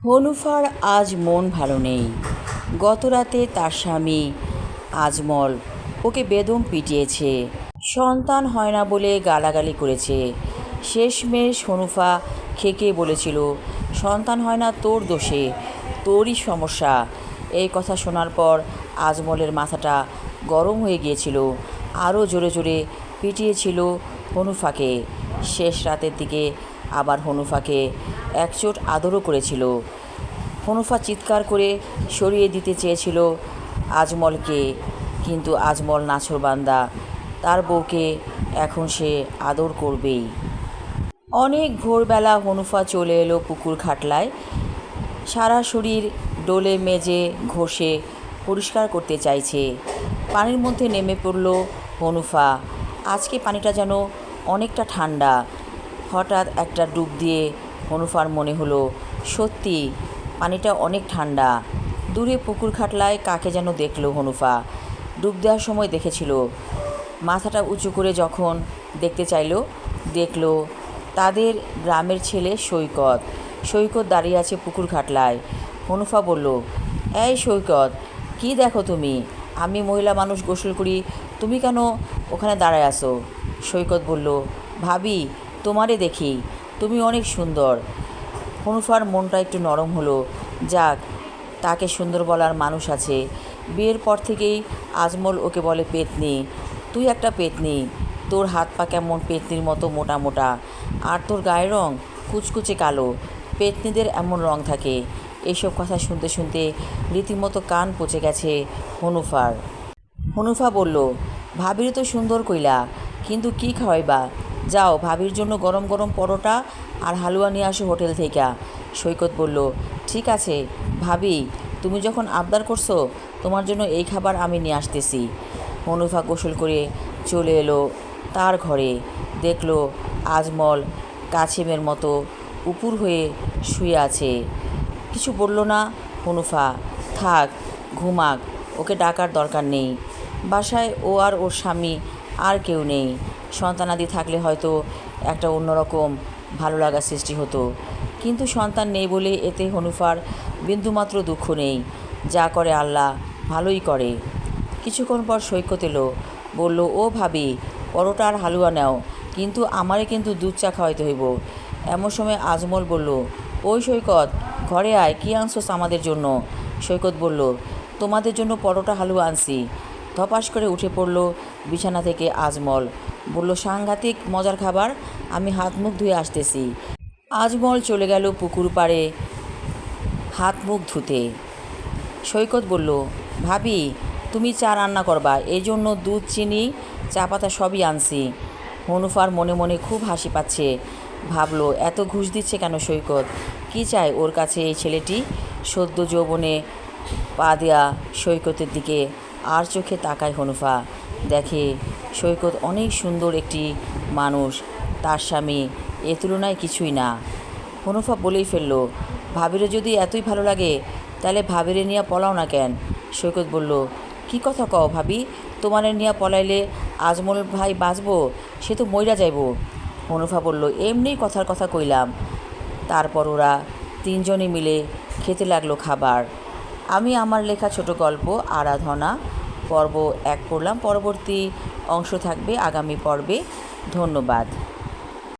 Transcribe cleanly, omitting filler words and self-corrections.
হনুফার আজ মন ভালো নেই। গতরাতে তার স্বামী আজমল ওকে বেদম পিটিয়েছে। সন্তান হয় না বলে গালাগালি করেছে। শেষমেশ হনুফা খেকে বলেছিল, সন্তান হয় না তোর দোষে, তোরই সমস্যা। এই কথা শোনার পর আজমলের মাথাটা গরম হয়ে গিয়েছিল। আরও জোরে জোরে পিটিয়েছিল হনুফাকে। শেষ রাতের দিকে আবার হনুফাকে একচোট আদরও করেছিল। হনুফা চিৎকার করে সরিয়ে দিতে চেয়েছিল আজমলকে, কিন্তু আজমল নাছোড়বান্দা, তার বউকে এখন সে আদর করবেই। অনেক ভোরবেলা হনুফা চলে এলো পুকুর খাটলায়। সারা শরীর ডোলে মেজে ঘষে পরিষ্কার করতে চাইছে। পানির মধ্যে নেমে পড়ল হনুফা। আজকে পানিটা যেন অনেকটা ঠান্ডা। হঠাৎ একটা ডুব দিয়ে হনুফার মনে হলো, সত্যি পানিটা অনেক ঠান্ডা। দূরে পুকুর খাটলায় কাকে যেন দেখল হনুফা। ডুব দেওয়ার সময় দেখেছিল। মাথাটা উঁচু করে যখন দেখতে চাইল, দেখল তাদের গ্রামের ছেলে সৈকত। সৈকত দাঁড়িয়ে আছে পুকুর খাটলায়। হনুফা বলল, এই সৈকত, কি দেখো তুমি? আমি মহিলা মানুষ গোসল করি, তুমি কেন ওখানে দাঁড়ায় আসো? সৈকত বলল, ভাবি, তোমারে দেখি, তুমি অনেক সুন্দর। হনুফার মনটা একটু নরম হলো। যাক, তাকে সুন্দর বলার মানুষ আছে। বিয়ের পর থেকেই আজমল ওকে বলে পেতনি। তুই একটা পেতনি, তোর হাত পা কেমন পেতনির মতো মোটা মোটা, আর তোর গায়ের রং কুচকুচে কালো। পেতনিদের এমন রং থাকে। এইসব কথা শুনতে শুনতে রীতিমতো কান পচে গেছে হনুফার। হনুফা বলল, ভাবির তো সুন্দর কইলা, কিন্তু কি খাওয়াইবা? যাও, ভাবির জন্য গরম গরম পরোটা আর হালুয়া নিয়ে আসো হোটেল থেকে। সৈকত বলল, ঠিক আছে ভাবি, তুমি যখন আবদার করছো, তোমার জন্য এই খাবার আমি নিয়ে আসতেছি। হনুফা গোসল করে চলে এলো তার ঘরে। দেখল আজমল কাছিমের মতো উপুর হয়ে শুয়ে আছে। কিছু বলল না হনুফা। থাক, ঘুমাক, ওকে ডাকার দরকার নেই। বাসায় ও আর ওর স্বামী আর কেউ নেই। সন্তানাদি থাকলে হয়তো একটা অন্যরকম ভালো লাগা সৃষ্টি হতো, কিন্তু সন্তান নেই বলে এতে হনুফার বিন্দুমাত্র দুঃখ নেই। যা করে আল্লাহ ভালোই করে। কিছুক্ষণ পর সৈকত এলো। বলল, ও ভাবি, পরোটা আর হালুয়া নাও, কিন্তু আমারে কিন্তু দুধ চা খাওয়াইতে হইব। এমন সময় আজমল বলল, ওই সৈকত, ঘরে আয়, কী আনছোস আমাদের জন্য? সৈকত বলল, তোমাদের জন্য পরোটা হালুয়া আনছি। ধপাস করে উঠে পড়ল বিছানা থেকে আজমল। বলল, সাংঘাতিক মজার খাবার, আমি হাত মুখ ধুয়ে আসতেছি। আজমল চলে গেল পুকুর পাড়ে হাত মুখ ধুতে। সৈকত বলল, ভাবি, তুমি চা রান্না করবা, এই জন্য দুধ, চিনি, চা পাতা সবই আনছি। হনুফার মনে মনে খুব হাসি পাচ্ছে। ভাবলো, এত ঘুষ দিচ্ছে কেন সৈকত? কি চায় ওর কাছে এই ছেলেটি? সদ্য যৌবনে পা দেয়া সৈকতের দিকে আর চোখে তাকায় হনুফা। দেখে সৈকত অনেক সুন্দর একটি মানুষ। তার স্বামী এ তুলনায় কিছুই না। হনুফা বলেই ফেলল, ভাবিরে যদি এতই ভালো লাগে, তাহলে ভাবিরে নিয়ে পলাও না কেন? সৈকত বলল, কি কথা কও ভাবি? তোমারে নিয়ে পলাইলে আজমল ভাই বাঁচবো? সে তো মইরা যাইব। হনুফা বলল, এমনি কথার কথা কইলাম। তারপর ওরা তিনজনে মিলে খেতে লাগলো খাবার। আমি আমার লেখা ছোট গল্প আরাধনা পর্ব 1 পড়লাম। পরবর্তী অংশ থাকবে আগামী পর্বে। ধন্যবাদ।